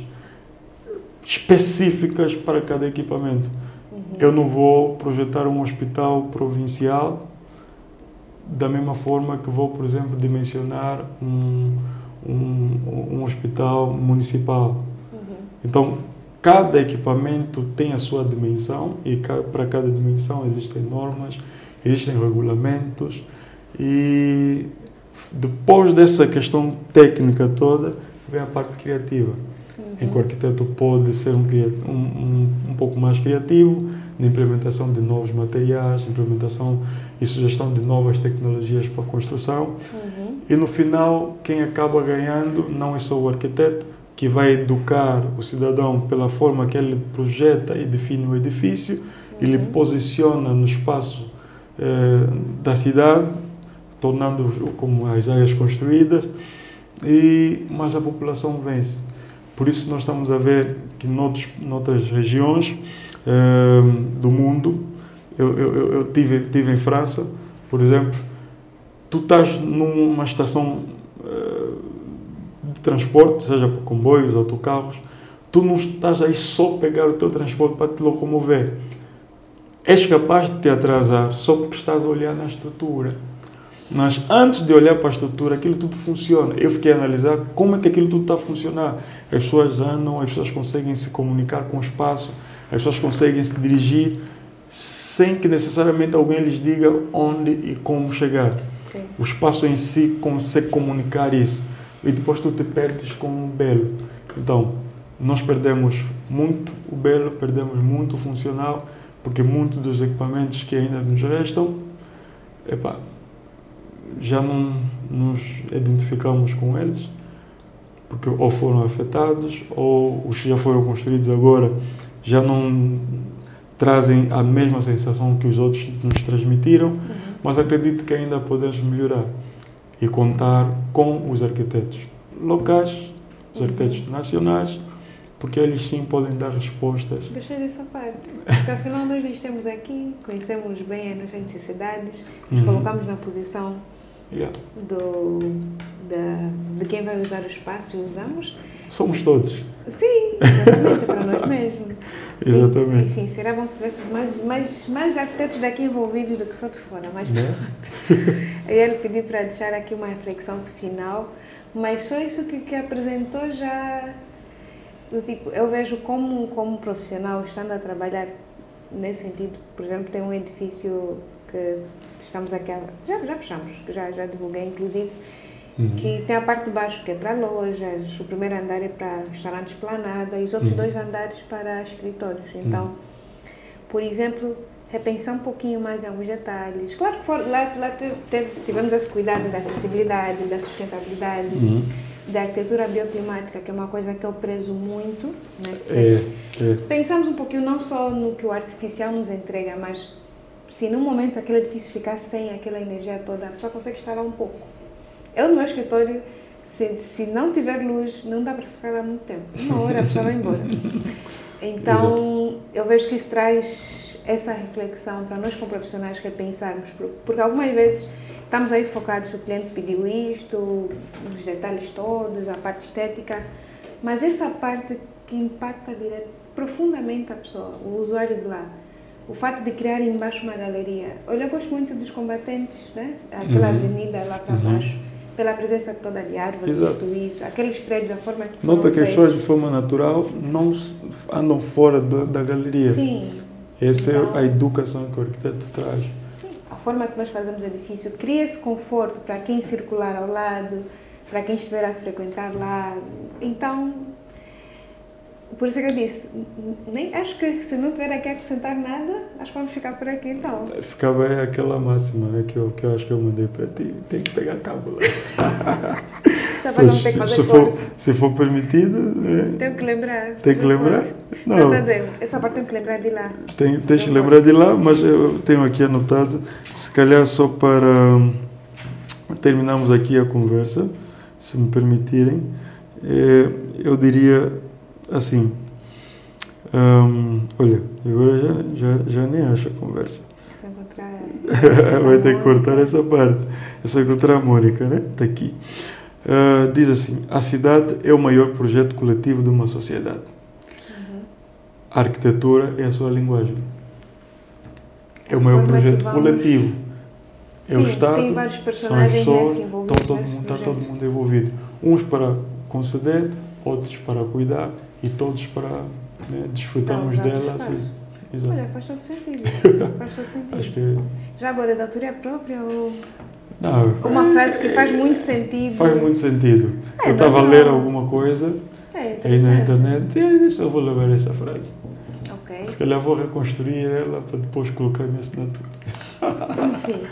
específicas para cada equipamento. Eu não vou projetar um hospital provincial da mesma forma que vou, por exemplo, dimensionar um hospital municipal. Então, cada equipamento tem a sua dimensão e para cada dimensão existem normas, existem regulamentos e depois dessa questão técnica toda vem a parte criativa. Em que o arquiteto pode ser um pouco mais criativo na implementação de novos materiais, implementação e sugestão de novas tecnologias para a construção. E no final, quem acaba ganhando não é só o arquiteto, que vai educar o cidadão pela forma que ele projeta e define o edifício, ele posiciona no espaço da cidade, tornando como as áreas construídas, mas a população vence. Por isso nós estamos a ver que noutras regiões do mundo, eu tive em França, por exemplo, tu estás numa estação de transporte, seja por comboios, autocarros, tu não estás aí só pegar o teu transporte para te locomover. És capaz de te atrasar só porque estás a olhar na estrutura. Mas antes de olhar para a estrutura, aquilo tudo funciona. Eu fiquei a analisar como é que aquilo tudo está a funcionar. As pessoas andam, as pessoas conseguem se comunicar com o espaço, as pessoas conseguem se dirigir sem que necessariamente alguém lhes diga onde e como chegar. Sim. O espaço em si consegue comunicar isso. E depois tu te perdes com o belo. Então, nós perdemos muito o belo, perdemos muito o funcional, porque muitos dos equipamentos que ainda nos restam, já não nos identificamos com eles, porque ou foram afetados, ou os que já foram construídos agora já não trazem a mesma sensação que os outros nos transmitiram, mas acredito que ainda podemos melhorar e contar com os arquitetos locais, os arquitetos nacionais, porque eles sim podem dar respostas. Gostei dessa parte, porque afinal nós estamos aqui, conhecemos bem as nossas necessidades, nos colocamos na posição de quem vai usar o espaço e usamos. Somos todos. Sim, exatamente, para nós mesmos. Exatamente. Enfim, será bom que tivéssemos mais arquitetos daqui envolvidos do que só de fora, mais né? Eu ia lhe pedir para deixar aqui uma reflexão final, Mas só isso que apresentou já, do tipo, eu vejo como profissional, estando a trabalhar nesse sentido, por exemplo, tem um edifício que estamos aqui, já fechamos, já divulguei inclusive, que tem a parte de baixo que é para lojas, o primeiro andar é para restaurantes Esplanada e os outros 2 andares para escritórios. Então, por exemplo, repensar um pouquinho mais em alguns detalhes. Claro que lá tivemos esse cuidado da acessibilidade, da sustentabilidade, da arquitetura bioclimática, que é uma coisa que eu prezo muito. Né? Pensamos um pouquinho não só no que o artificial nos entrega, mas se num momento aquele edifício ficar sem aquela energia toda, a pessoa consegue estar lá um pouco. Eu no meu escritório, se não tiver luz, não dá para ficar lá muito tempo. 1 hora a pessoa vai embora. Então, eu vejo que isso traz essa reflexão para nós como profissionais repensarmos, porque algumas vezes estamos aí focados, o cliente pediu isto, os detalhes todos, a parte estética, mas essa parte que impacta profundamente a pessoa, o usuário de lá. O fato de criar embaixo uma galeria. Olha, eu gosto muito dos combatentes, né? Aquela avenida lá para baixo, pela presença toda de árvores, tudo isso, aqueles prédios, a forma que nota que as pessoas de forma natural não andam fora da galeria. Sim. Essa é a educação que o arquiteto traz. Sim. A forma que nós fazemos o edifício cria esse conforto para quem circular ao lado, para quem estiver a frequentar lá. Então, por isso que eu disse, acho que se não tiver aqui a acrescentar nada, acho que vamos ficar por aqui então. Ficava aí aquela máxima, né, que eu acho que eu mandei para ti, tem que pegar cabo lá. Só para não ter que fazer se for permitido... Tenho que lembrar. Tem que lembrar? Não, quer dizer, essa parte tenho que lembrar de lá. Tens que lembrar de lá, mas eu tenho aqui anotado, se calhar só para terminarmos aqui a conversa, se me permitirem, eu diria assim, olha, agora já nem acho a conversa. Se encontrar... Vai ter que cortar essa parte. É só encontrar a Mônica, né? Está aqui. Diz assim, a cidade é o maior projeto coletivo de uma sociedade. A arquitetura é a sua linguagem. É o maior projeto coletivo. É o Estado, tem vários são as personagens pessoas, envolvidos está todo mundo envolvido. Uns para conceder, outros para cuidar e todos para desfrutarmos dela. Assim. Exato. Olha, faz todo sentido. Faz todo sentido. Acho que... Já agora, da autoria própria ou... Não, uma frase que faz muito sentido. Faz muito sentido. Eu estava a ler alguma coisa aí na internet e eu vou levar essa frase. Ok. Se calhar vou reconstruir ela para depois colocar a minha assinatura. Enfim.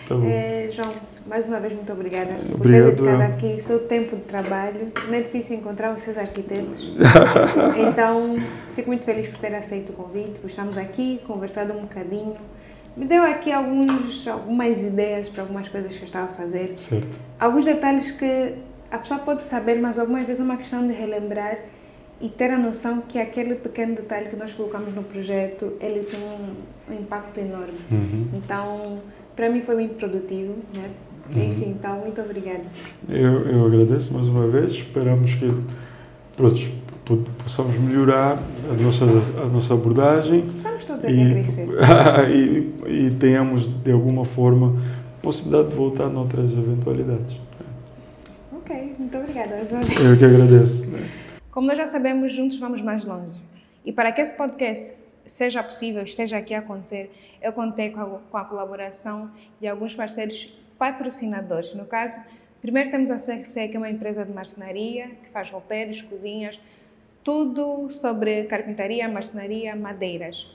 Tá bom. João, mais uma vez muito obrigada por Obrigado, ter dedicado aqui o seu tempo de trabalho. Não é difícil encontrar vocês arquitetos. Então, fico muito feliz por ter aceito o convite, por estarmos aqui, conversado um bocadinho. Me deu aqui algumas ideias para algumas coisas que eu estava a fazer. Certo. Alguns detalhes que a pessoa pode saber, mas algumas vezes é uma questão de relembrar e ter a noção que aquele pequeno detalhe que nós colocamos no projeto, ele tem um impacto enorme. Então, para mim foi muito produtivo, né? Enfim, então, muito obrigada. Eu agradeço mais uma vez. Esperamos que possamos melhorar a nossa abordagem. Estamos todos aqui a crescer. e tenhamos, de alguma forma, possibilidade de voltar noutras eventualidades. Ok, muito obrigada. Eu que agradeço. Como nós já sabemos, juntos vamos mais longe. E para que esse podcast seja possível, esteja aqui a acontecer, eu contei com a colaboração de alguns parceiros patrocinadores. No caso, primeiro temos a CRC, que é uma empresa de marcenaria, que faz roupeiros, cozinhas, tudo sobre carpintaria, marcenaria, madeiras.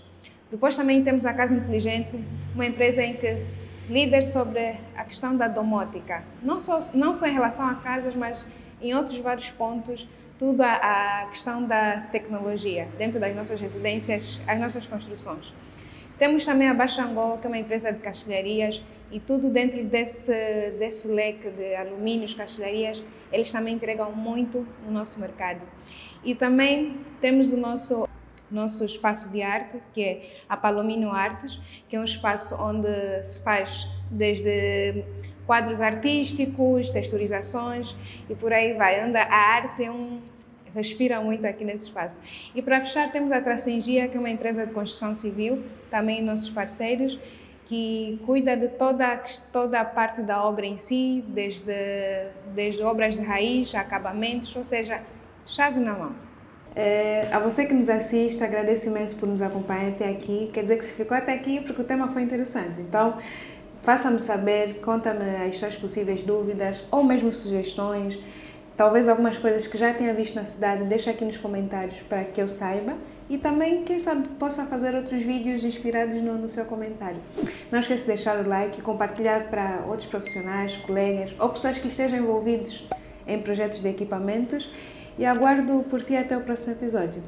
Depois também temos a Casa Inteligente, uma empresa em que líder sobre a questão da domótica, não só em relação a casas, mas em outros vários pontos, tudo a questão da tecnologia dentro das nossas residências, as nossas construções. Temos também a Baxangol, que é uma empresa de castelharias, e tudo dentro desse leque de alumínios, castelharias, eles também entregam muito no nosso mercado. E também temos o nosso espaço de arte, que é a Palomino Artes, que é um espaço onde se faz desde quadros artísticos, texturizações e por aí vai. Onde a arte respira muito aqui nesse espaço. E para fechar temos a Tracengia, que é uma empresa de construção civil, também nossos parceiros, que cuida de toda a parte da obra em si, desde obras de raiz, acabamentos, ou seja, chave na mão. A você que nos assiste, agradeço imenso por nos acompanhar até aqui. Quer dizer que se ficou até aqui porque o tema foi interessante. Então, faça-me saber, conta-me as suas possíveis dúvidas ou mesmo sugestões. Talvez algumas coisas que já tenha visto na cidade, deixa aqui nos comentários para que eu saiba. E também, quem sabe, possa fazer outros vídeos inspirados no seu comentário. Não esqueça de deixar o like e compartilhar para outros profissionais, colegas ou pessoas que estejam envolvidos em projetos de equipamentos. E aguardo por ti até o próximo episódio.